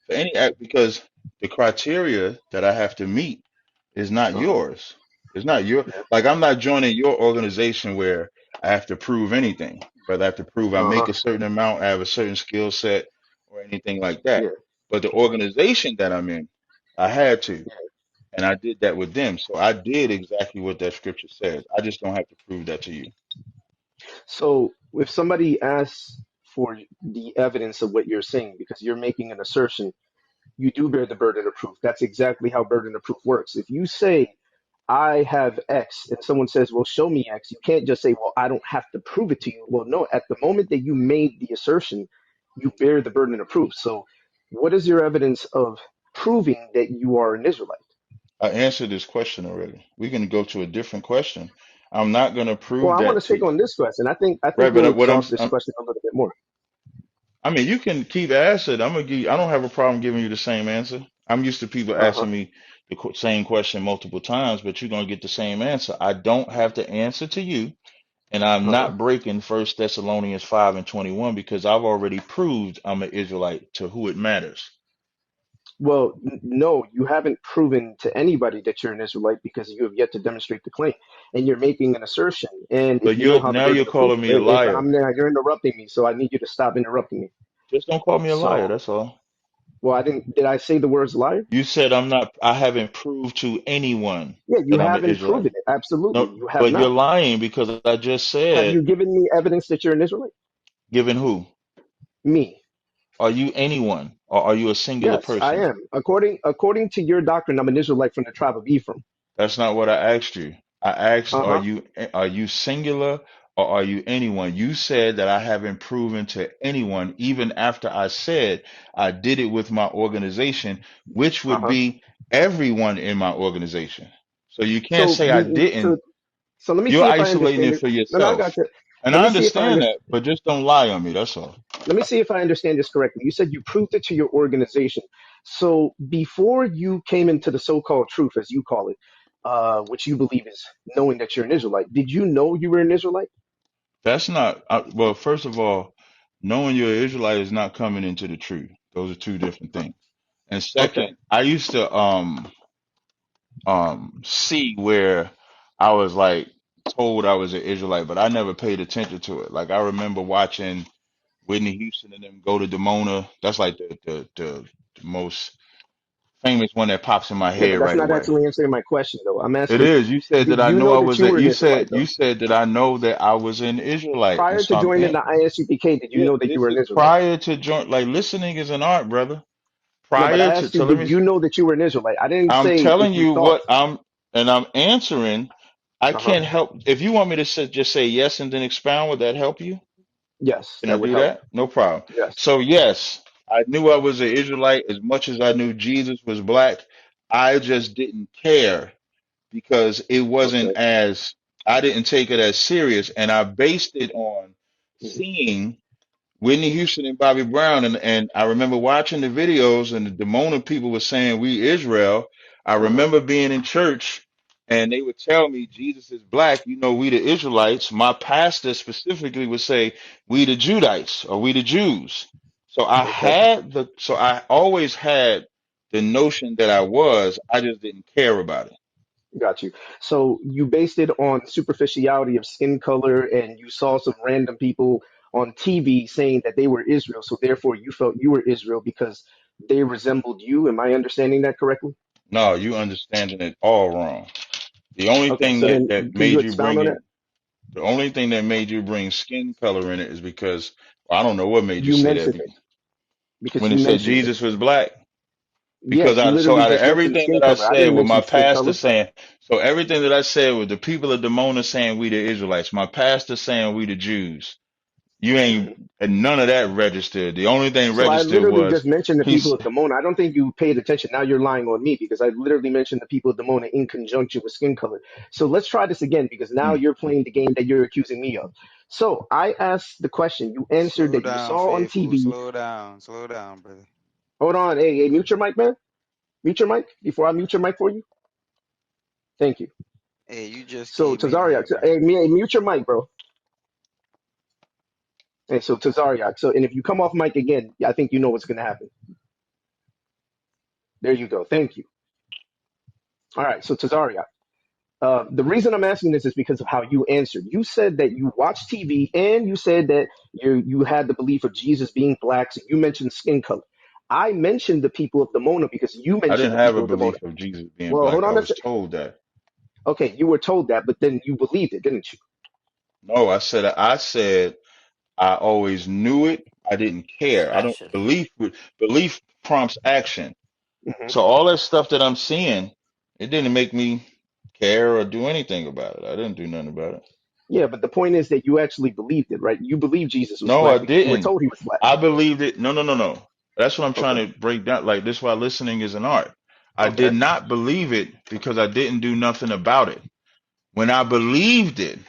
for any act, because the criteria that I have to meet is not Uh-huh. yours. It's not your, Yeah. like, I'm not joining your organization where I have to prove anything, but I have to prove I make Uh-huh. a certain amount, I have a certain skill set, or anything like that. Yeah. But the organization that I'm in, I had to, Yeah. and I did that with them. So I did exactly what that scripture says. I just don't have to prove that to you. So if somebody asks for the evidence of what you're saying because you're making an assertion, you do bear the burden of proof. That's exactly how burden of proof works. If you say, I have X, and someone says, well, show me X, you can't just say, well, I don't have to prove it to you. Well, no, at the moment that you made the assertion, you bear the burden of proof. So, what is your evidence of proving that you are an Israelite? I answered this question already. We can go to a different question. I'm not going to Well, prove I want that to to stick you. on this question. I think Right, but we'll what exhaust this question a little bit more. I mean, you can keep asking. I'm gonna give you, I don't have a problem giving you the same answer. I'm used to people Uh huh. asking me the same question multiple times, but you're gonna get the same answer. I don't have to answer to you, and I'm Uh huh. not breaking First Thessalonians 5:21 because I've already proved I'm an Israelite to who it matters. Well, no, you haven't proven to anybody that you're an Israelite because you have yet to demonstrate the claim, and you're making an assertion. And if But you know you're how the now burden you're of proof, calling me a if liar. I'm now, you're interrupting me, so I need you to stop interrupting me. Just don't call me a liar. So, That's all. well, I didn't. Did I say the words liar? You said I'm not. I haven't proved to anyone Yeah, you that I'm an haven't Israelite. proven it. Absolutely, No, you have but you're not. lying because I just Have said, you given me evidence that you're an Israelite? given who? Me. Are you anyone, or are you a singular Yes, I person? am. According to your doctrine, I'm an Israelite from the tribe of Ephraim. That's not what I asked you. I asked, Uh huh. are you singular or are you anyone? You said that I haven't proven to anyone, even after I said I did it with my organization, which Uh would huh. be everyone in my organization. So you can't So say I we. didn't. So let me You're see if I isolating understand it it. for No, no, I got yourself. you. And Let I me see if I understand understand. that, but just don't lie on me. That's all. Let me see if I understand this correctly. You said you proved it to your organization. So before you came into the so-called truth, as you call it, which you believe is knowing that you're an Israelite, did you know you were an Israelite? That's not, well, first of all, knowing you're an Israelite is not coming into the truth. Those are two different things. And Okay. second, I used to see where I was like told I was an Israelite, but I never paid attention to it. Like I remember watching Whitney Houston and them go to Demona. That's like the most famous one that pops in my Yeah, but head that's right not away. actually answering my question, though. I'm It asking, is. You said that did I you know know I that was you a, were an Israelite, you though? said that I know that I was an Israelite. And Prior so to I'm joining the ISUPK, did you yeah, know that you this were an is Israelite? prior to join, like listening is an art, brother. No, but Prior I to, asked you, so let did me, you know that you were an Israelite? I didn't I'm say if telling you you thought. what and I'm answering. I Uh-huh. can't help. If you want me to just say yes and then expound, would that help you? Yes, Can I that would do help. that? No problem. Yes. So yes, I knew I was an Israelite as much as I knew Jesus was black. I just didn't care because it wasn't Okay. as, I didn't take it as serious, and I based it on Mhm. seeing Whitney Houston and Bobby Brown, and I remember watching the videos, and the Demona people were saying, "We Israel." I Uh-huh. remember being in church, and they would tell me, "Jesus is black." You know, we the Israelites. My pastor specifically would say, "We the Judites," or "We the Jews." Okay. So I always had the notion that I was. I just didn't care about it. Got you. So you based it on superficiality of skin color, and you saw some random people on TV saying that they were Israel. So therefore, you felt you were Israel because they resembled you. Am I understanding that correctly? No, you understanding it all wrong. The only Okay. thing So then, that can you made you expound bring on that? in The only thing that made you bring skin color in it is because, well, I don't know what made you You say that. mentioned it because When you it said mentioned it. Jesus was black, because Yes, you so literally out of just mentioned the everything skin that I color. I said didn't with my mention skin pastor color. saying, so everything that I said with the people of Demona saying we the Israelites, my pastor saying we the Jews, you ain't, Mhm. and none of that registered. The only thing So I registered literally was just mentioned the people he's, of Demona. I don't think you paid attention. Now you're lying on me because I literally mentioned the people of Demona in conjunction with skin color. So let's try this again because now mm, you're playing the game that you're accusing me of. So I asked the question. You answered Slow that you down, saw on faithful. TV. Slow down, brother. Hold on. Hey, hey, mute your mic, man. Mute your mic before I mute your mic for you. Thank you. Hey, you just So came in Tazaryach, here, bro. hey, mute your mic, bro. Hey, so Tazaryach. So, and if you come off mic again, I think you know what's going to happen. There you go. Thank you. All right. So Tazaria, the reason I'm asking this is because of how you answered. You said that you watched TV and you said that you had the belief of Jesus being black. So you mentioned skin color. I mentioned the people of Demona because you I mentioned didn't the have a people of Demona. belief of Jesus being Well, hold black. I on a was sec. told that. Okay, you were told that, but then you believed it, didn't you? No, I said I always knew it. I didn't care. I don't Smash it. belief prompts action. Hmm. So all that stuff that I'm seeing, it didn't make me care or do anything about it. I didn't do nothing about it. Yeah, but the point is that you actually believed it, right? You believed Jesus was No, I black because you were didn't. told he was black. I believed it. No, no, no, no. That's what I'm Okay. trying to break down. Like this, why listening is an art. I did Okay. not believe it because I didn't do nothing about it. When I believed it,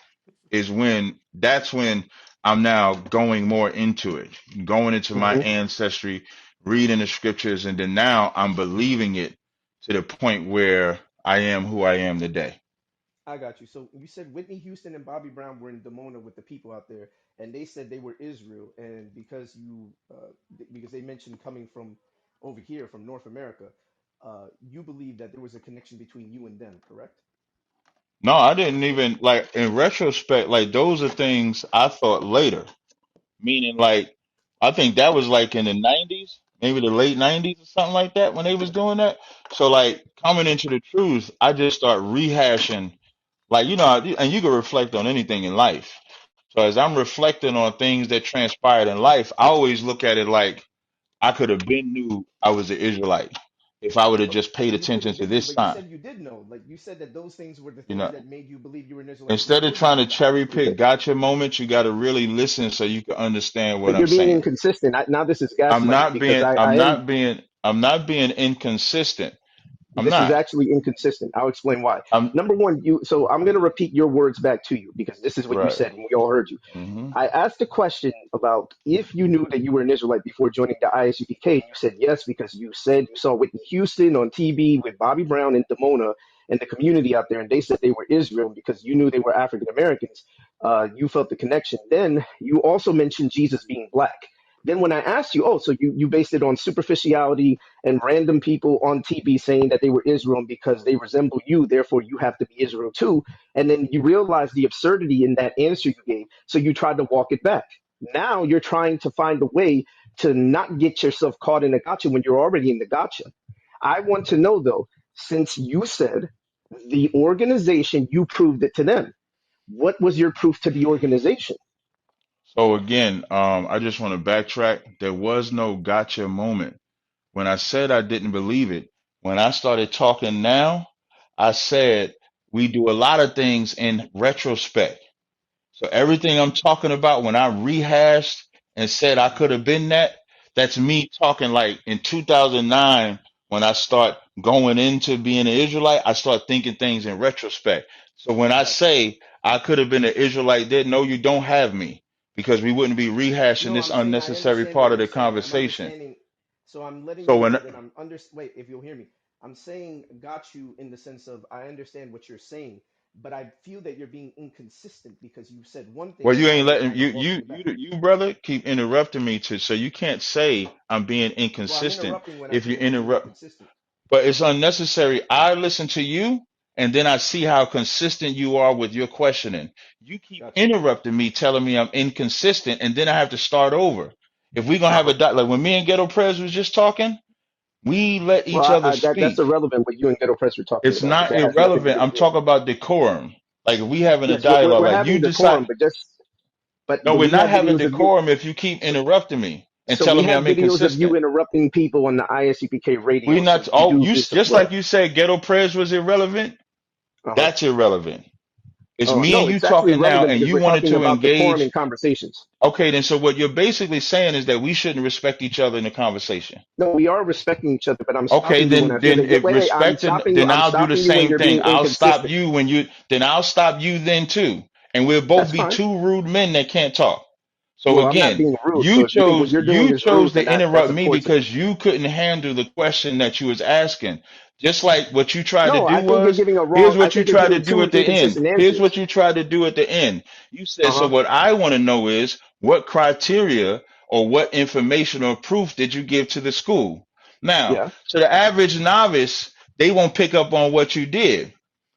is when that's when I'm now going more into it, going into my Hmm. ancestry, reading the scriptures, and then now I'm believing it to the point where I am who I am today. I got you. So you said Whitney Houston and Bobby Brown were in Demona with the people out there, and they said they were Israel, and because they mentioned coming from over here from North America, you believe that there was a connection between you and them, correct? No, I didn't even like in retrospect, like those are things I thought later. Meaning like I think that was like in the 90s, maybe the late 90s or something like that when they was doing that. So like coming into the truth, I just start rehashing like and you can reflect on anything in life. So as I'm reflecting on things that transpired in life, I always look at it like I could have been knew I was an Israelite if I would have just paid You could attention have to been new, this but you sign. said you did know. Like you said that those things were the You things know, that made you believe you were an Israelite instead of before you trying knew to the cherry ISUPK. pick gotcha moments, you got to really listen so you can understand what But I'm you're being saying. inconsistent. Now this is gaslighting because I'm not being inconsistent. I'm this is not. actually inconsistent. I'll explain why. I'm Number one, so I'm going to repeat your words back to you because this is what you right. said and we all heard you. Hmm. I asked a question about if you knew that you were an Israelite before joining the ISUPK, and you said yes because you said you saw Whitney Houston on TV with Bobby Brown and Damona and the community out there, and they said they were Israel because you knew they were African Americans. You felt the connection. Then you also mentioned Jesus being black. Then when I asked you, oh, so you based it on superficiality and random people on TV saying that they were Israel because they resemble you, therefore you have to be Israel too. And then you realize the absurdity in that answer you gave, so you tried to walk it back. Now you're trying to find a way to not get yourself caught in a gotcha when you're already in the gotcha. I want to know though, since you said the organization, you proved it to them. What was your proof to the organization? So again, I just want to backtrack. There was no gotcha moment. When I said I didn't believe it, when I started talking now, I said we do a lot of things in retrospect. So everything I'm talking about, when I rehashed and said I could have been that, that's me talking like in 2009 when I start going into being an Israelite, I start thinking things in retrospect. So when I Got you. say I could have been an Israelite then, no, you don't have me because we wouldn't be rehashing No, this I'm saying I unnecessary understand what part of you're the saying. I'm conversation. understanding. So I'm letting So you when know that I'm under. Wait, if you'll hear me, I'm saying got you in the sense of I understand what you're saying, but I feel that you're being inconsistent because you said one thing well, and you now ain't you're letting kind of walking it back. you brother keep interrupting me to so you can't say I'm being Well, I'm inconsistent interrupting when I if you feel that you're being interrupt. inconsistent. But it's unnecessary. I listen to you and then I see how consistent you are with your questioning. You keep Got you. interrupting me, telling me I'm inconsistent, and then I have to start over. If we're gonna Uh have huh. like when me and Ghetto Prez was just talking, we let Well, each other that's speak. irrelevant what you and Ghetto Press were talking It's about because not it has nothing to irrelevant. do I'm with me. talking about decorum. Like if we having a Yes, we're, dialogue, we're like having you decide. decorum, but No, we're we not have having videos of you. decorum if you keep interrupting me and So we telling me have I'm videos of you inconsistent. interrupting people on the ISUPK We radio. So not you oh do you this just well. like you said ghetto prayers was irrelevant. Uh huh. That's irrelevant. It's Oh me no, and you it's actually talking now relevant and because you we're wanted talking to about decorum engage. in conversations. Okay, then so what you're basically saying is that we shouldn't respect each other in the conversation. No, we are respecting each other, but I'm Okay, stopping you when I feel then that. it Wait, wait, then I'm I'll do the stopping you when same you're thing. being I'll stop inconsistent. you when you then I'll stop you then too. And we'll both That's be fine. two rude men that can't talk. So Well, I'm not again, being rude. So if you think what you're doing you is rude, chose then to that's interrupt of me course. because you couldn't handle the question that you was asking. Just like what you tried to No, do I think you're was, giving a here's wrong. I what you think you're tried to giving do two at the end. inconsistent Here's answers. what you tried to do at the end. You said, Uh so huh. what I want to know is what criteria or what information or proof did you give to the school? Now, Yeah. to the average novice, they won't pick up on what you did,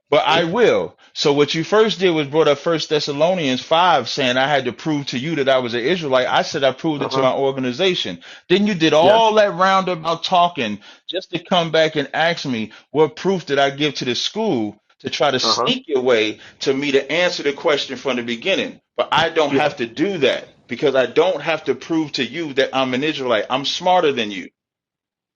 but I will. So what you first did was brought up First Thessalonians 5, saying I had to prove to you that I was an Israelite. I said I proved it to Uh-huh. my organization. Then you did Yeah. all that roundabout talking just to come back and ask me what proof did I give to the school to try to Uh-huh. sneak your way to me to answer the question from the beginning. But I don't Yeah. have to do that because I don't have to prove to you that I'm an Israelite. I'm smarter than you.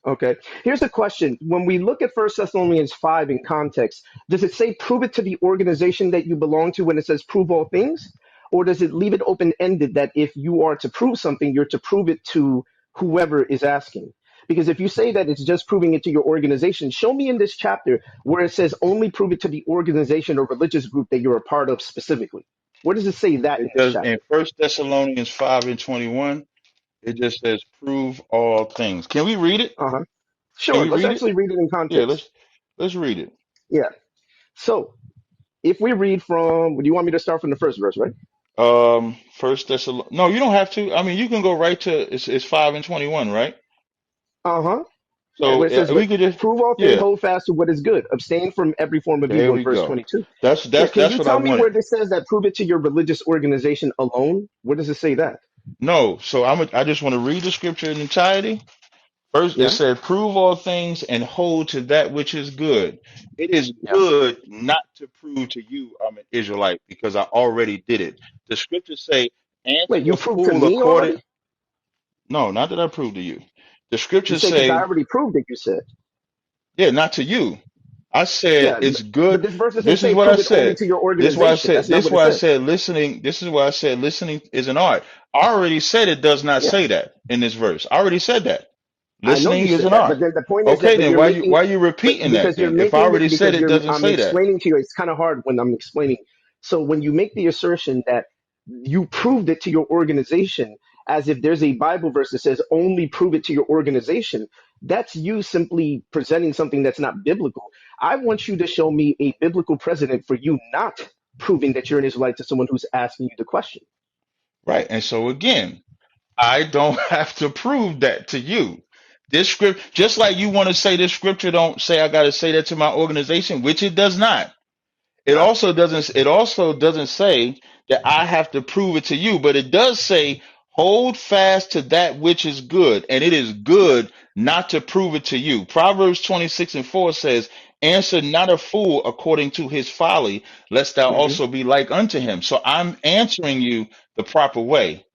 Okay. Here's a question. When we look at First Thessalonians 5 in context, does it say prove it to the organization that you belong to when it says prove all things? Or does it leave it open-ended that if you are to prove something, you're to prove it to whoever is asking? Because if you say that it's just proving it to your organization, show me in this chapter where it says only prove it to the organization or religious group that you're a part of specifically. Where does it say that in It this does in chapter? First Thessalonians 5 and 21. It just says prove all things. Can we read it? Uh-huh. Can Sure. we Let's read it? actually read it in Yeah, context. let's read it. Yeah. So if we read from, do you want me to start from the first verse, right? First Thessalonians. No, you don't have to. I mean, you can go right to it's 5 and 21, right? Uh huh. Yeah, So where it says, but we could just prove all things, yeah. hold fast to what is good, abstain from every form of There evil in we verse go. 22. That's Yeah, that's can that's you what I tell me wanted. where this says that prove it to your religious organization alone? Where does it say that? No, so I just want to read the scripture in entirety. First, it Yeah, said, "Prove all things and hold to that which is good." It is yeah. good not to prove to you I'm an Israelite because I already did it. The scriptures say, "Answer Wait, you a proved to fool me according." already? No, not that I proved to you. The You scriptures say, because I say, already proved it, you said. "Yeah, not to you." I said Yeah, it's but good. this verse doesn't This is say what I prove it only said. to your This is why I organization. said. That's not This is what it why I says. said listening. This is why I said listening is an art. I already said it does not Yeah, say that in this verse. I already said that. I know Listening you is said an that, art. but then the point is that, Okay, but then you're making, why you but repeating that because you're then? If I making it, already said because it doesn't I'm say that. explaining to you, it's kind of hard when I'm explaining. So when you make the assertion that you proved it to your organization, as if there's a Bible verse that says only prove it to your organization, that's you simply presenting something that's not biblical. I want you to show me a biblical precedent for you not proving that you're an Israelite to someone who's asking you the question. Right. And so again, I don't have to prove that to you. This script, just like you want to say this scripture don't say I got to say that to my organization, which it does not. Yeah. It also doesn't say that I have to prove it to you, but it does say hold fast to that which is good, and it is Yeah. good not to prove it to you. Proverbs 26 and 4 says, answer not a fool according to his folly, lest thou Mhm. also be like unto him. So I'm answering you the proper way.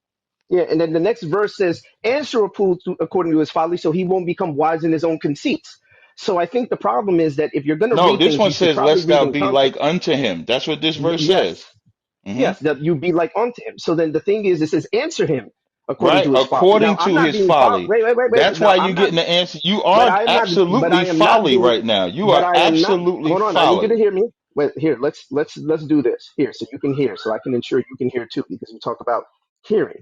Yeah, and then the next verse says, answer a fool according to his folly, so he won't become wise in his own conceits. So I think the problem is that if you're going to No, read this things, one you should says, probably lest read thou in be like context. unto him. That's what this verse says. Yes, Hmm. yes, that you be like unto him. So then the thing is, it says, answer him according Right? to his folly. Now, According I'm to not his being folly. folly. Wait. That's Now, why I'm you're not, getting the answer. You but are I am not, but absolutely I am not folly being, right now. You but are I am not. absolutely Hold on, I need you to folly. hear me. Wait, here, let's do this here, so you can hear, so I can ensure you can hear too, because we talk about hearing.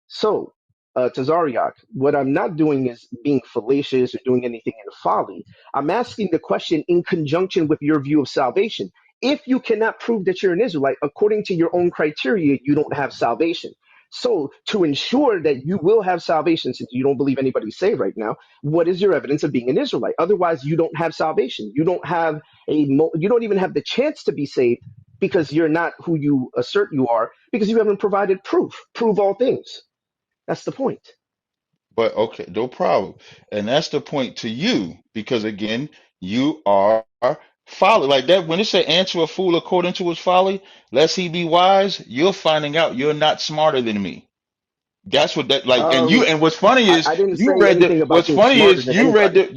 So, Tazaryach, what I'm not doing is being fallacious or doing anything in folly. I'm asking the question in conjunction with your view of salvation. If you cannot prove that you're an Israelite, according to your own criteria, you don't have salvation. So, to ensure that you will have salvation, since you don't believe anybody's saved right now, what is your evidence of being an Israelite? Otherwise, you don't have salvation. You don't have you don't even have the chance to be saved because you're not who you assert you are because you haven't provided proof. Prove all things. That's the point. But okay, no problem. And that's the point to you, because again, you are folly. Like that, when it say answer a fool according to his folly, lest he be wise, you're finding out you're not smarter than me. That's what that like, and Um, what's funny is I didn't say you read the. anything about What's being funny smarter is than you read anybody. the.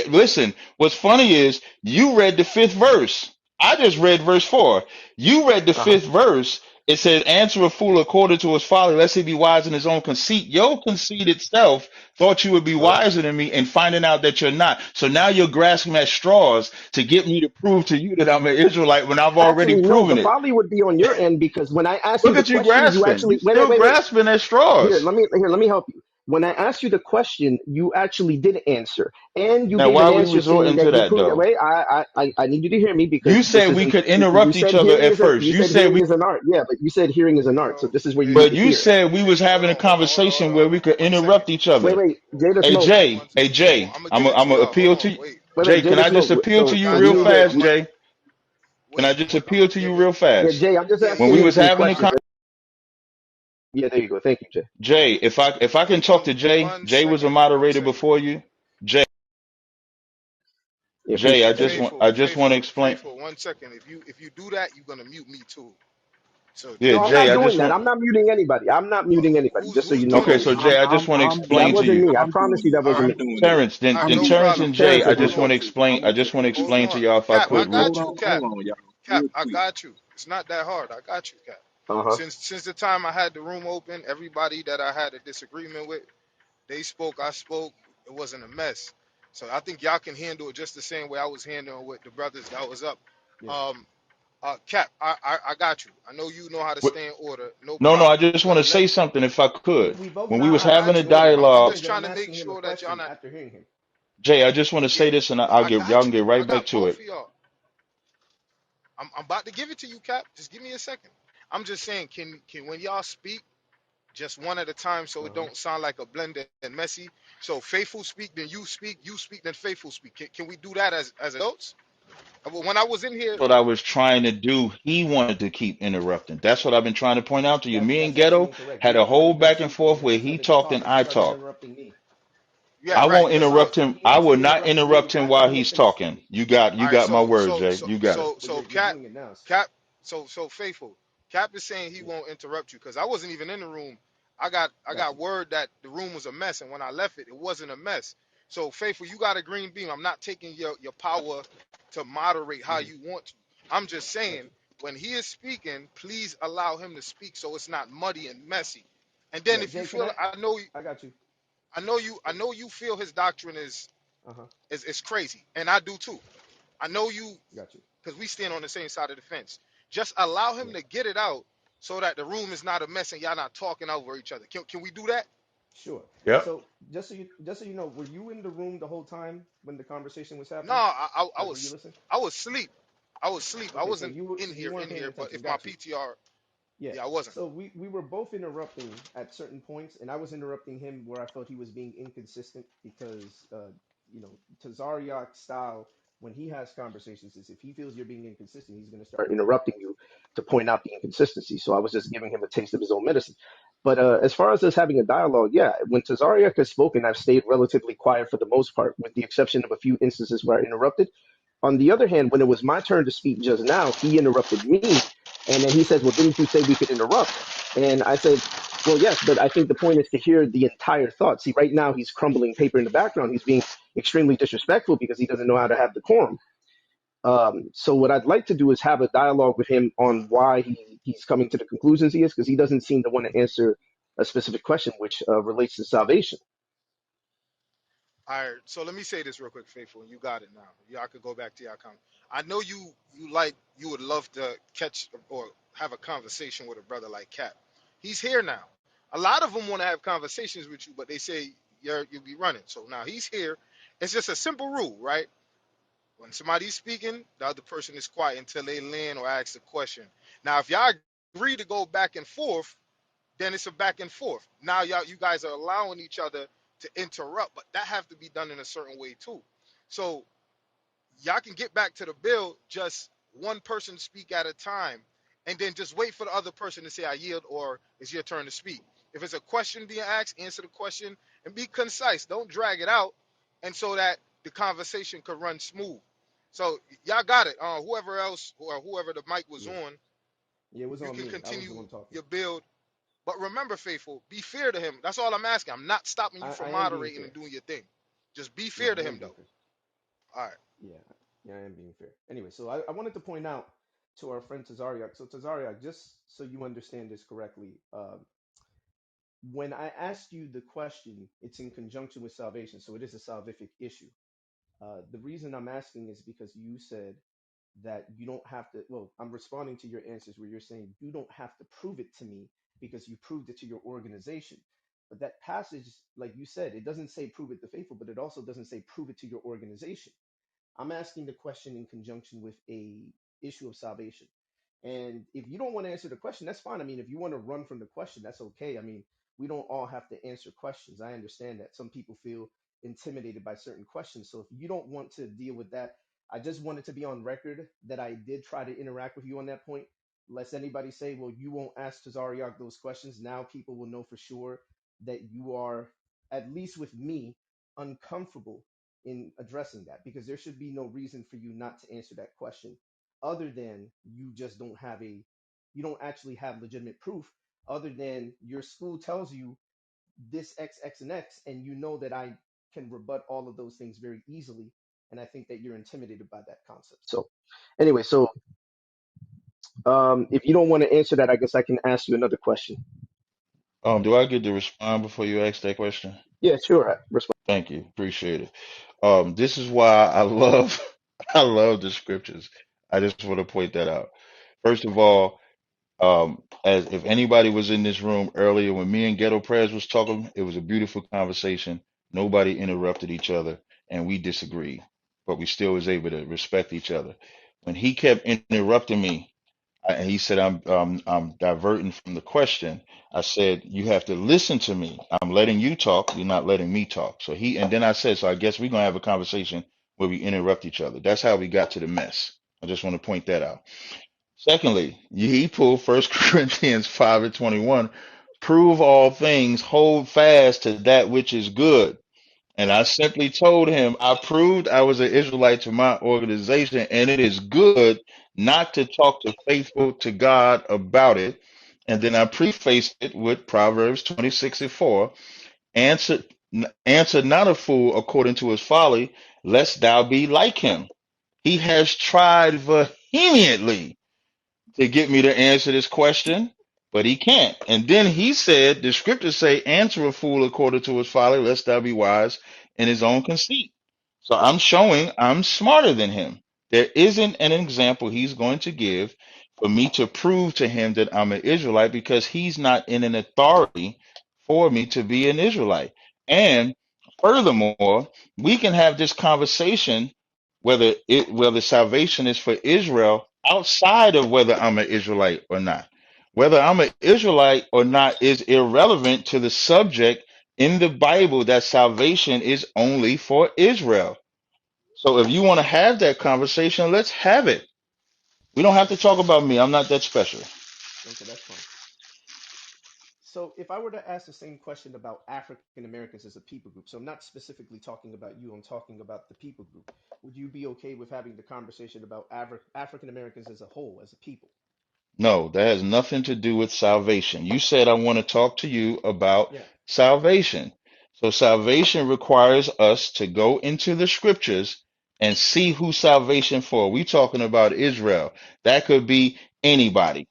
Listen. What's funny is you read the fifth verse. I just read verse 4. You read the Uh-huh. fifth verse. It says, "Answer a fool according to his folly, lest he be wise in his own conceit." Your conceit itself thought you would be Uh-huh. wiser than me, and finding out that you're not. So now you're grasping at straws to get me to prove to you that I'm an Israelite when I've already Actually, no, the proven it. folly would be on your end because when I asked you Look the at you question, you grasping. actually You still wait. grasping at Here, straws. let me help you. When I asked you the question, you actually did answer, and you Now, gave why an are we answer saying resorting that to you that proved. though? Wait, I need you to hear me You because this said we isn't. could You interrupt said each other hearing at is a. first. You You said said hearing we, is an art. Yeah, but you said hearing is an art. So Yo, this is where you hey, need but to you hear. said we was hold having a on, hold on, hold on, hold conversation on. where we could One second. interrupt each Wait, other. wait, Jay the Hey Smoke. Jay, hey Jay, I'm gonna I'm give it to gonna y'all. Hold appeal to on, you. wait. Wait, wait, Jay, Jay can the I just Smoke. appeal to So you we Got real need y'all. to. fast, Jay? Can I just Wait. I'm appeal gonna to you give it. real Yeah, fast? Jay, I'm just Yeah, When asking we yeah, him was some having a questions. Yeah, there you go. Thank you, Jay. Jay, if I can talk to Jay, One Jay was a second. One moderator second. before you. Jay, Yeah, Jay, appreciate that, man. I just want to explain. Faithful. 1 second. If you do that, you're gonna mute me too. So Yeah, No, I'm Jay, not I doing just that. want. I'm not muting anybody. I'm not muting anybody. Just so who's you know doing Okay, that. it? so We Jay, I just want to I'm That explain doing to it. wasn't you. me. I I'm promise you doing that it. all wasn't right. I'm me. doing it. Terrence, then, All right. I'm then No doing Terrence it. problem. and Jay, Terrence I is just Hold want on. to explain. I just want to Hold explain to on. y'all if I Cap, I could, real. got Hold you. on, Cap. hold on, y'all. Cap, Real I quick. got you. It's not that hard. I got you, Cap. uh-huh. Since the time I had the room open, everybody that I had a disagreement with, they spoke, I spoke. It wasn't a mess. So I think y'all can handle it just the same way I was handling with the brothers that was up. Yeah. Um, Cap, I got you. I know you know how to What- stay in order. No No, no, I problem. just want to say something if I could. We both When we know was how to having stay a Got in you. order. My I'm dialogue, point just is that trying I'm to make asking him a sure that y'all question not. after hearing him. Jay, I just want to Yeah, say this, and I y'all got can you. get I right back got to both it. of y'all. I'm about to give it to you, Cap. Just give me a second. I'm just saying, can when y'all speak, just one at a time, so it Uh-huh. don't sound like a blender and messy. So faithful speak, then you speak, then faithful speak. Can we do that as adults? When I was in here, What I was trying to do, he wanted to keep interrupting. That's what I've been trying to point out to you. Me and That's actually Ghetto incorrect. had You a whole interrupted him back and too because forth when where he he started to talked talk, and he I started talked. interrupting me. yeah, I right. won't So interrupt him. He I will initially not interrupted me, interrupt but him I let while him he's finish talking. speaking. You all right, got my word, Jay. You got it. But you're Cap, doing it now. Cap, so faithful. Cap is saying he Yeah, won't interrupt you because I wasn't even in the room. I got got you. word that the room was a mess, and when I left it, it wasn't a mess. So faithful, you got a green beam. I'm not taking your power to moderate how Hmm. you want to. I'm just Got saying you. when he is speaking, please allow him to speak so it's not muddy and messy. And then Yeah, if you Jay, can feel, I? I got you. I know you feel his doctrine Uh-huh. is crazy, and I do too. I know you Got you. because we stand on the same side of the fence. Just allow him Yeah, to get it out so that the room is not a mess and y'all not talking over each other. Can we do that? sure. Yep. So just so you know, were you in the room the whole time when the conversation was No, happening? Were you listening? I was asleep. I was asleep. I Okay, so wasn't you weren't in paying here. But attention. if my Got you. PTR, Yeah. yeah, I wasn't. So we were both interrupting at certain points, and I was interrupting him where I felt he was being inconsistent because, Tazaryach style, when he has conversations, is if he feels you're being inconsistent, he's going to start interrupting you to point out the inconsistency. So I was just giving him a taste of his own medicine. But as far as us having a dialogue, yeah, when Tazaryach has spoken, I've stayed relatively quiet for the most part, with the exception of a few instances where I interrupted. On the other hand, when it was my turn to speak just now, he interrupted me. And then he says, well, didn't you say we could interrupt? And I said, well, yes, but I think the point is to hear the entire thought. See, right now he's crumbling paper in the background. He's being extremely disrespectful because he doesn't know how to have decorum. So what I'd like to do is have a dialogue with him on why he's coming to the conclusions he is, because he doesn't seem to want to answer a specific question, which relates to salvation. All right. So let me say this real quick, faithful. And you got it now. Y'all could go back to your comment. I know you would love to catch or have a conversation with a brother like Cap. He's here now. A lot of them want to have conversations with you, but they say you'll be running. So now he's here. It's just a simple rule, right? When somebody's speaking, the other person is quiet until they land or ask a question. Now, if y'all agree to go back and forth, then it's a back and forth. Now you guys are allowing each other to interrupt, but that have to be done in a certain way too. So y'all can get back to the bill, just one person speak at a time, and then just wait for the other person to say I yield or it's your turn to speak. If it's a question being asked, answer the question and be concise. Don't drag it out, and so that the conversation could run smooth. So y'all got it. Whoever else or whoever the mic was Yeah, on, yeah, it was you on can me. I was the continue one talking. your build, but remember, faithful, be fair to him. That's all I'm asking. I'm not stopping you I from am being moderating fair. and doing your thing. Just be No, fair to I him, am being though. fair. All right. Yeah, yeah, I am being fair. Anyway, so I wanted to point out to our friend Tazaryach. So Tazaryach, just so you understand this correctly, when I asked you the question, it's in conjunction with salvation, so it is a salvific issue. The reason I'm asking is because you said that you don't have to. Well, I'm responding to your answers where you're saying you don't have to prove it to me because you proved it to your organization. But that passage, like you said, it doesn't say prove it to faithful, but it also doesn't say prove it to your organization. I'm asking the question in conjunction with a issue of salvation. And if you don't want to answer the question, that's fine. I mean, if you want to run from the question, that's okay. I mean, we don't all have to answer questions. I understand that some people feel intimidated by certain questions. So if you don't want to deal with that, I just wanted to be on record that I did try to interact with you on that point. Lest anybody say, well, you won't ask Tazaryach those questions. Now people will know for sure that you are, at least with me, uncomfortable in addressing that, because there should be no reason for you not to answer that question other than you just don't have a you don't actually have legitimate proof, other than your school tells you this x x and x, and you know that I can rebut all of those things very easily, and I think that you're intimidated by that concept. So anyway, so if you don't want to answer that, I guess I can ask you another question. Do I get to respond before you ask that question? Yeah, sure. Respond. Thank you. Appreciate it. This is why I love I love the scriptures. I just want to point that out. First of all, as if anybody was in this room earlier when me and Ghetto Prayers was talking, it was a beautiful conversation. Nobody interrupted each other, and we disagreed, but we still was able to respect each other. When he kept interrupting me, and he said, I'm diverting from the question. I said, you have to listen to me. I'm letting you talk. You're not letting me talk. And then I said, so I guess we're going to have a conversation where we interrupt each other. That's how we got to the mess. I just want to point that out. Secondly, he pulled First Corinthians 5:21, prove all things, hold fast to that which is good. And I simply told him I proved I was an Israelite to my organization, and it is good not to talk to faithful to God about it. And then I prefaced it with Proverbs 26:4. Answer, answer not a fool according to his folly, lest thou be like him. He has tried vehemently to get me to answer this question, but he can't. And then he said, the scriptures say, answer a fool according to his folly, lest thou be wise in his own conceit. So I'm showing I'm smarter than him. There isn't an example he's going to give for me to prove to him that I'm an Israelite, because he's not in an authority for me to be an Israelite. And furthermore, we can have this conversation whether salvation is for Israel outside of whether I'm an Israelite or not. Whether I'm an Israelite or not is irrelevant to the subject in the Bible that salvation is only for Israel. So if you want to have that conversation, let's have it. We don't have to talk about me. I'm not that special. Okay, that's fine. So if I were to ask the same question about African Americans as a people group, so I'm not specifically talking about you, I'm talking about the people group. Would you be okay with having the conversation about African Americans as a whole, as a people? No, that has nothing to do with salvation. You said I want to talk to you about Yeah. salvation. So salvation requires us to go into the scriptures and see who salvation for. We talking about Israel. That could be anybody.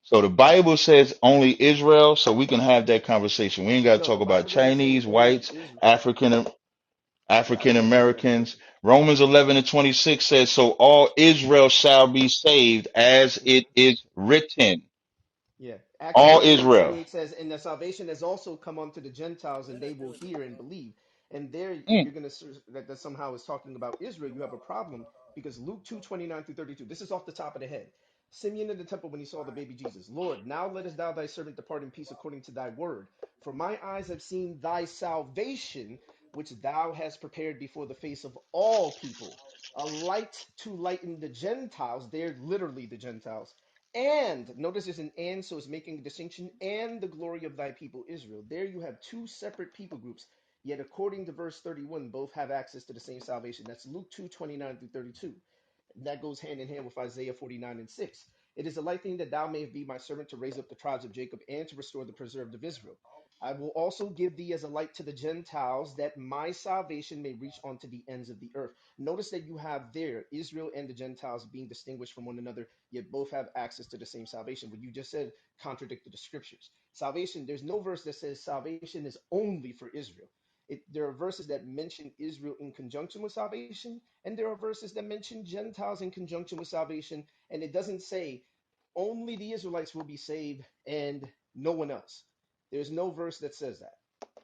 So the Bible says only Israel, so we can have that conversation. We ain't got to No, the talk about Bible doesn't say Chinese, only whites, Israel. Yeah, African yeah, Americans. Romans 11:26 says, so all Israel shall be saved as it is written. yeah. Acts All 17:28 Israel. says, and the salvation has also come unto the Gentiles, and they will hear and believe. And there, if Mm. you're going to that somehow is talking about Israel, you have a problem, because Luke 2:29 through 32, this is off the top of the head. Simeon in the temple when he saw the baby Jesus. Lord, now lettest thou thy servant depart in peace according to thy word. For my eyes have seen thy salvation, which thou hast prepared before the face of all people, a light to lighten the Gentiles. They're literally the Gentiles, and notice there's an and, so it's making a distinction, and the glory of thy people Israel. There you have two separate people groups, yet according to verse 31, both have access to the same salvation. That's Luke 2:29 through 32. That goes hand in hand with Isaiah 49 and 6. It is a light thing that thou mayest be my servant to raise up the tribes of Jacob and to restore the preserved of Israel. I will also give thee as a light to the Gentiles, that my salvation may reach unto the ends of the earth. Notice that you have there Israel and the Gentiles being distinguished from one another, yet both have access to the same salvation. What you just said contradicted the scriptures. Salvation, there's no verse that says salvation is only for Israel. There are verses that mention Israel in conjunction with salvation, and there are verses that mention Gentiles in conjunction with salvation, and it doesn't say only the Israelites will be saved and no one else. There's no verse that says that.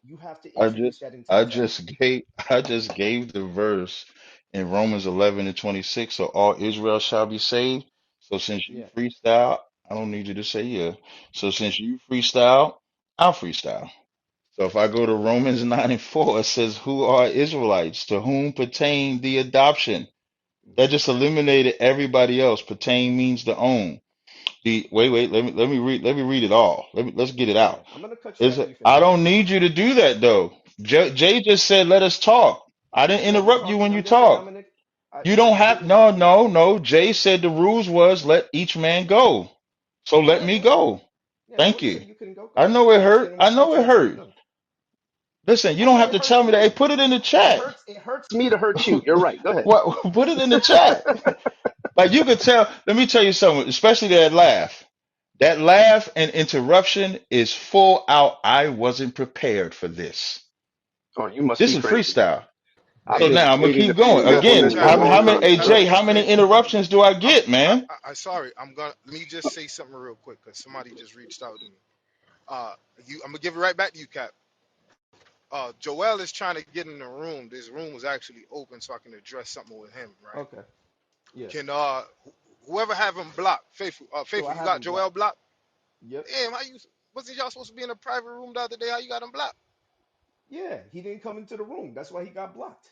You have to I introduce just that into the I text. just gave I just gave the verse in Romans 11 and 26. So all Israel shall be saved. So since you Yeah. freestyle, I don't need you to say yeah. So since you freestyle, I'll freestyle. So if I go to Romans 9 and 4, it says, "Who are Israelites to whom pertain the adoption?" That Hmm. just eliminated everybody else. Pertain means to own. The wait, let me read it all. Let's get it Yeah. out. I'm gonna cut you Is after you I finish. don't need you to do that though. Jay just said let us talk. I didn't Yeah, we're interrupt you talking. when you I'm just saying, talk. Dominic. You I don't have didn't. no. Jay said the rules was let each man go. So let Yeah, me go ahead. go. Yeah, I Thank wouldn't you. say you couldn't go. Go I ahead. know it I'm just hurt. saying I'm I gonna cut know you it after you're hurt. done. Listen, you I don't know have it to hurts tell me that. Hey, too. put it in the It chat. hurts. It hurts me to hurt you. You're right. Go ahead. What? Put it in the chat. Like you could tell. Let me tell you something. Especially that laugh. That laugh and interruption is full out. I wasn't prepared for this. Oh, you must This be is crazy. freestyle. I've So Hey, been now I'm gonna waiting to keep fuse going. you up faithful on in the this Again, for a chat. long how many? time. Hey Shut up. Jay, how many Faithful. interruptions do I I'm get, man? sorry. Let me just say something real quick because somebody just reached out to me. Uh, I'm gonna give it right back to you, Cap. Joel is trying to get in the room. This room was actually open so I can address something with him, right? Okay. Yeah. Can whoever have him blocked, faithful, So faithful, I you have got him Joel blocked. blocked? Yep. Damn, how you wasn't y'all supposed to be in a private room the other day? How you got him blocked? Yeah. He didn't come into the room. That's why he got blocked.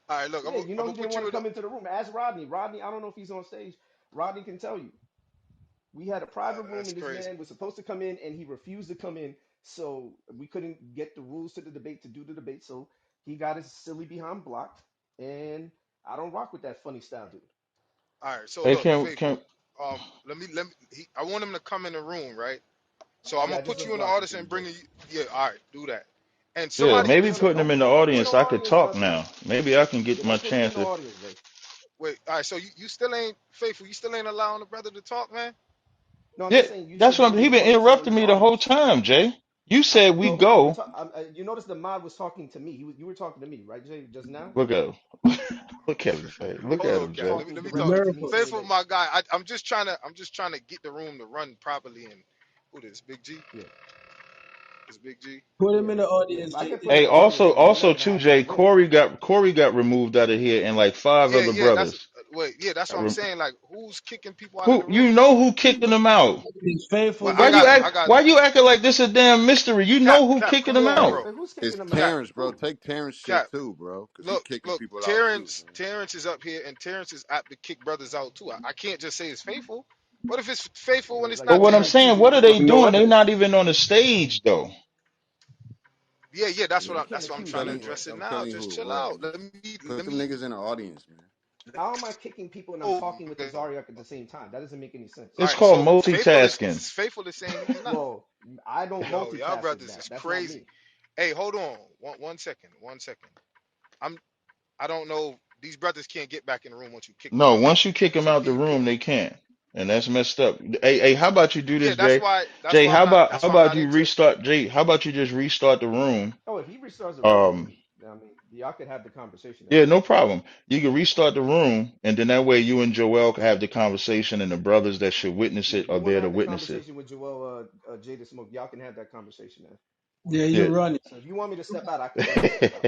All right, look, Yeah. You I'm know gonna he didn't put want you to in. come into the room. Ask Rodney. Rodney. I don't know if he's on stage. Rodney can tell you. We had a private room That's and this crazy. man was supposed to come in and he refused to come in. So we couldn't get the rules to the debate to do the debate. So he got his silly behind blocked. And I don't rock with that funny style dude. All right, so Hey, look, can faithful. Let me. I want him to come in the room, right? So I'm Yeah, gonna I just put you in the unblocked him audience for you, and Jay. bring you. Yeah, all right, do that. And yeah, somebody, maybe No, no, putting them in the don't put me in the audience, I could audience, talk brother. now. Maybe I can Yeah, get my don't put me in chance. the audience, Jay. wait, all right. So you still ain't faithful. You still ain't allowing the brother to talk, man. No, I'm Yeah, just saying you that's said you what were he been putting someone interrupting in the me the whole audience. time, Jay. You said we No, we're go. talking. You notice the mod was talking to me. You were talking to me, right, Jay, just now? Look at him. Look at him, Jay. Look Hold at on, him, You Jay. Cat. talking Let me talk. directly to me, America. saying Faithful, that. my guy. I'm just trying to get the room to run properly. And who this? Big G. Yeah, This Big G. Put him yeah, in the yeah. If audience, I could JD. put him Hey, in the audience, also, then we're not also gonna too, have no Jay. debate. Corey got removed out of here, and like five Yeah, other yeah. That's brothers. wait. Yeah, that's what I'm saying. Like, who's kicking people out of Who the you room? know who kicking them out? It's faithful Well, Why you just act? I got Why you acting like this a damn mystery? You Cap. know who Cap, kicking come them on, Yeah, out? bro. but who's It's kicking him out? Cap, Terrence, bro. Who? Take Terrence shit Cap. too, bro, because he Look, kicking look. people out too, Terrence, man. Terrence is up here, and Terrence is apt to kick brothers out too. I can't just say it's faithful. What if it's faithful when it's Like But not what I'm like Terrence? saying, choosing what are they from no doing? They evidence. not even on the stage though. Yeah, yeah. That's Yeah, what you I. can't That's what I'm accuse trying to me, bro. address it I'm now. telling you Just who it chill was, out. man. Put Let them me. niggas in the audience, man. How am I kicking people and I'm Oh, talking with the okay. Tazaryach at the same time? That doesn't make any sense. All It's right. called So multitasking. faithful is saying he's not. Well, I don't Yo, y'all multitask as brothers that. is That's not crazy. me. Hey, hold on. One second. 1 second. I'm. I don't know. These brothers can't get back in the room once you kick them No, out. once you kick them So out can the you put? room, they can't, and that's messed up. Hey, how about you do Yeah, this, Jay? That's Jay, why I'm not. how That's why I'm about not you interested. restart? Jay, how about you just restart the room? Oh, if he restarts the room, Um, then I mean, y'all could have the conversation yeah, again. no problem. You can restart the room, and then that way you and Joel can have the conversation, and the brothers that should witness Yeah, it if are you want there to to have the witness it. conversation with Joel, Jada Smoke, y'all can have that conversation, man. yeah, Yeah. you run it. So if you want me to step out, I can go ahead and step out.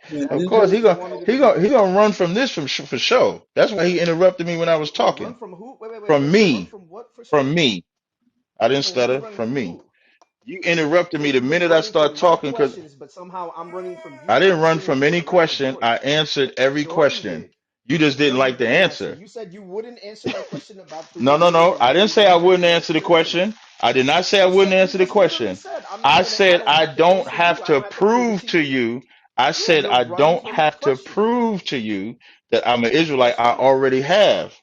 Yeah, That's Of this that's course, is what you wanted to do. he gonna run from this for sure. That's why he interrupted me when I was Wait, run talking. from who? From Wait. Run me, from what for sure? from me. I didn't Wait, who's stutter. running From from me. who? You interrupted So me the you're minute I running start from my talking because questions, but somehow I'm running from I you. didn't I'm run sitting from here any with a mic and question. I yours. answered every Sure you question. did. You just didn't No, you like the didn't answer. answer. You said you wouldn't answer my question about free No, will no, no. debate, I and didn't then say you I went wouldn't into answer the explaining. question. I did not say I wouldn't You answer the just literally question. said I I said don't I have to don't answer you. have I to don't have to prove it prove to to you. you. I Yeah, said you're I running don't from my have to question. prove to you that I'm an Israelite. Yes, you I did. already have.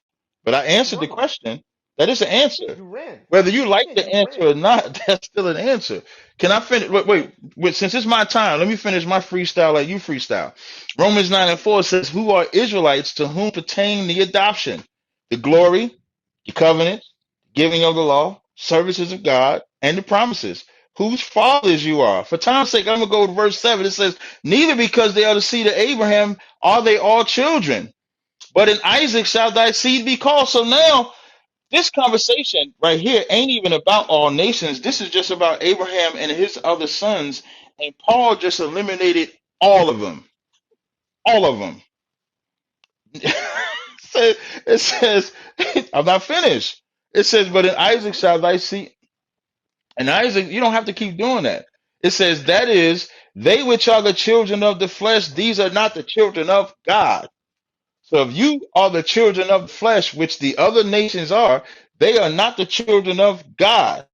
But I You answered the running. question. That is an Yeah, answer. you ran. Whether you like Yeah, the you answer ran. or not, that's still an answer. Can I finish? Okay. Wait. Since it's my time, let me finish my freestyle like you freestyle. Romans 9 and Okay. 4 says, "Who are Israelites to whom pertain the adoption, the glory, the covenant, giving of the law, services of God, and the promises, whose fathers you are." For time's sake, I'm going to go to verse 7. It says, "Neither because they are the seed of Abraham are they all children, but in Isaac shall thy seed be called." So now, This conversation right here ain't even about all nations. This is just about Abraham and his other sons. And Paul just eliminated all of them. All of them. So it says, I'm not finished. It says, but in Keep Isaac going. shall thy seed. And Isaac, you don't have to keep doing that. It says, that is, they which are the children of the flesh, these are not the children of God. So if you are the children of the flesh, which the other nations are, they are not the children of God.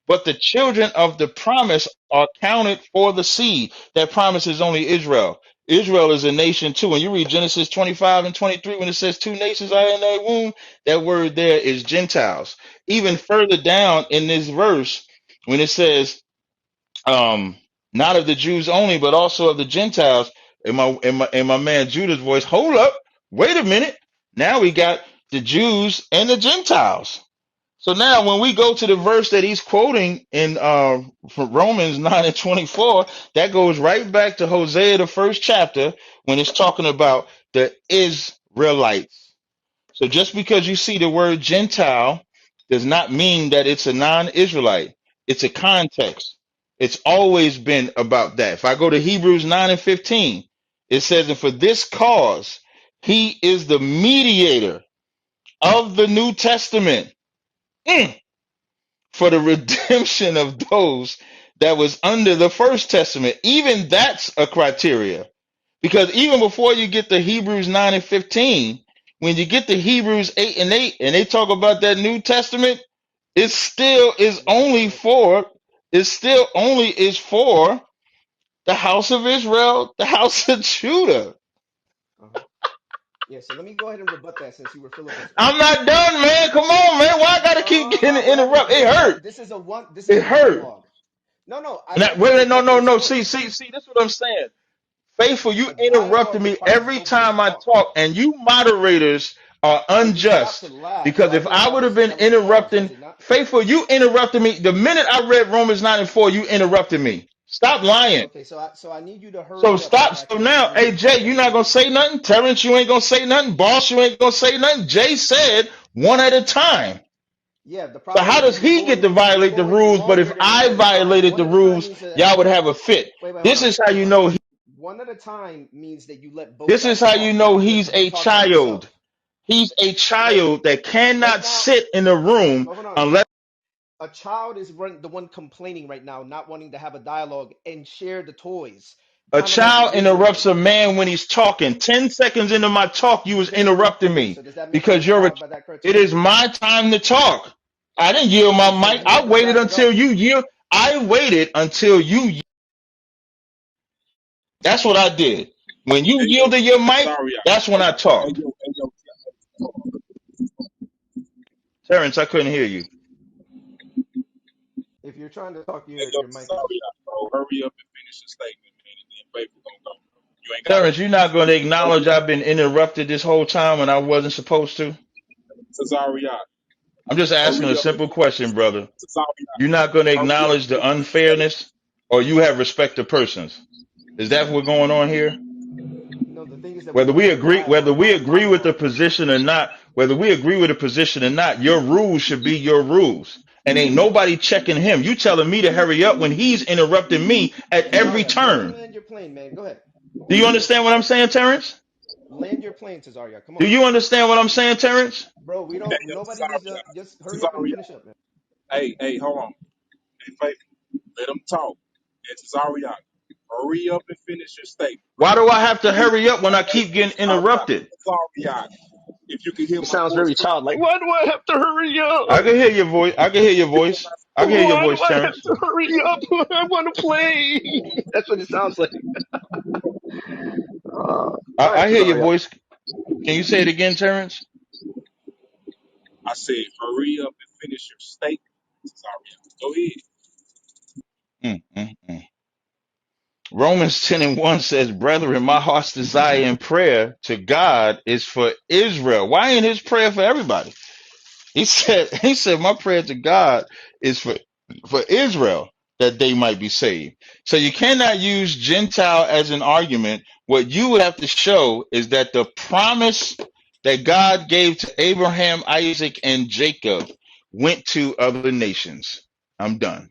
But the children of the promise are counted for the seed. That promise is only Israel. Israel is a nation too. When you read Genesis 25 and 23, when it says two nations are in their womb, that word there is Gentiles. Even further down in this verse, when it says, not of the Jews only, but also of the Gentiles, in my man Judah's voice, hold up, wait a minute. Now we got the Jews and the Gentiles. So now when we go to the verse that he's quoting in from Romans 9 and 24, that goes right back to Hosea, the first chapter, when it's talking about the Israelites. So just because you see the word Gentile does not mean that it's a non-Israelite. It's a context. It's always been about that. If I go to Hebrews 9 and 15, it says, and for this cause, he is the mediator of the New Testament. For the redemption of those that was under the first testament. Even that's a criteria. Because even before you get to Hebrews 9 and 15, when you get to Hebrews 8 and 8, and they talk about that New Testament, it still is Yeah. only So for, it still only is for the house of Israel, the house of Judah. uh-huh. Yeah. So let me go ahead and rebut that since you were filibustering. I'm not done, man. Come on, man. Why I gotta keep getting No, we're having interrupted? It hurt. this is a one. This is It a hurt. dialogue. No, no. I And I, like it. wait, no, no, Okay. no. So See, this is what I'm saying. Faithful, you a interrupted dialogue me requires every both of you to time I talk. talk, and you moderators are And you stopped to unjust. laugh. So Because I if think I would have been that was a pause, was interrupting, it not? Faithful, you interrupted me. The minute I read Romans 9 and 4, you interrupted me. Stop lying. Okay. So I need you to So hurry up so stop. that I So can now, finish hey, the Jay, point that you're I'm not trying to going to make. say nothing. Terrence, you ain't going to say nothing. Boss, you ain't going to say nothing. Jay said one at a time. Yeah. The So problem how is does he get to you're violate the going rules? But if longer than I one at a time. violated One the at a time rules, means that y'all would have a fit. wait, hold This on, is how hold you on. know. One at a time means that you let both This is sides how you talk, know not just he's you a talking over child. yourself. He's a Right, child that right cannot now. sit in a room But hold on. unless A child is the one complaining right now, not wanting to have a dialogue and share the toys, a kind of like the child interrupts a Israelites. man when he's talking. 10 seconds into my talk, you You was just interrupted interrupting me, me so does that make you a because you're a, child by that it criteria? is my time to talk. I didn't yield my Okay, so mic. you I have to waited wrap it until up. you yield. I waited until you. That's what I did. When you Hey, yo, yielded your mic, Tazaryach. that's when I Hey, talked. yo, hey, yo, Terrence, I couldn't hear you. If you're trying to talk, hey, yo, your mic is. Tazaryach, bro. Hurry up and finish your statement, man, and then Faithful gonna go. You ain't gotta Terrence, you're not going to hurry acknowledge up. I've been interrupted this whole time when I wasn't supposed to. Tazaryach, I'm just asking hurry a up and simple question, brother. Tazaryach, You're not going to hurry up acknowledge and the finish your statement. unfairness, or you have respect to persons. Is that what's going on here? No, the thing is that we Whether want to we have a agree, whether dialogue, we not a agree with the monologue. position or not, whether we agree with the position or not, your rules should be your rules. And ain't nobody checking him. You telling me to hurry up when he's interrupting me at every Tazariak, go ahead and turn. land your plane, man. Go ahead. Do you understand what I'm saying, Terrence? Land your plane, Tazariak. Come Do on. you understand what I'm saying, Terrence? Bro, we Hey, don't, yo, nobody needs to, Tazaryach, just hurry up and Tazaryach. finish up, man. Hey, hold on. Hey, Faithful, let them talk. And Tazaryach, hurry up and finish your statement, Why bro. do I have to hurry up when I Hey, keep getting Tazaryach, interrupted? Tazaryach. If you can hear He my sounds voice, very childlike. Why do I have to hurry I up? can hear your voice. I can hear your you hear voice. my I can hear your Why do voice, I have Terrence. to hurry up? I want to play. That's what it sounds like. All right, I hear your Tazariak. voice. Can you say it again, Terrence? I said, hurry up and finish your statement. Tazaryach. Go ahead. Mm, mm, mm. Romans 10 and 1 says, brethren, my heart's desire in prayer to God is for Israel. Why ain't his prayer for everybody? He said, my prayer to God is for Israel that they might be saved. So you cannot use Gentile as an argument. What you would have to show is that the promise that God gave to Abraham, Isaac, and Jacob went to other nations. I'm done.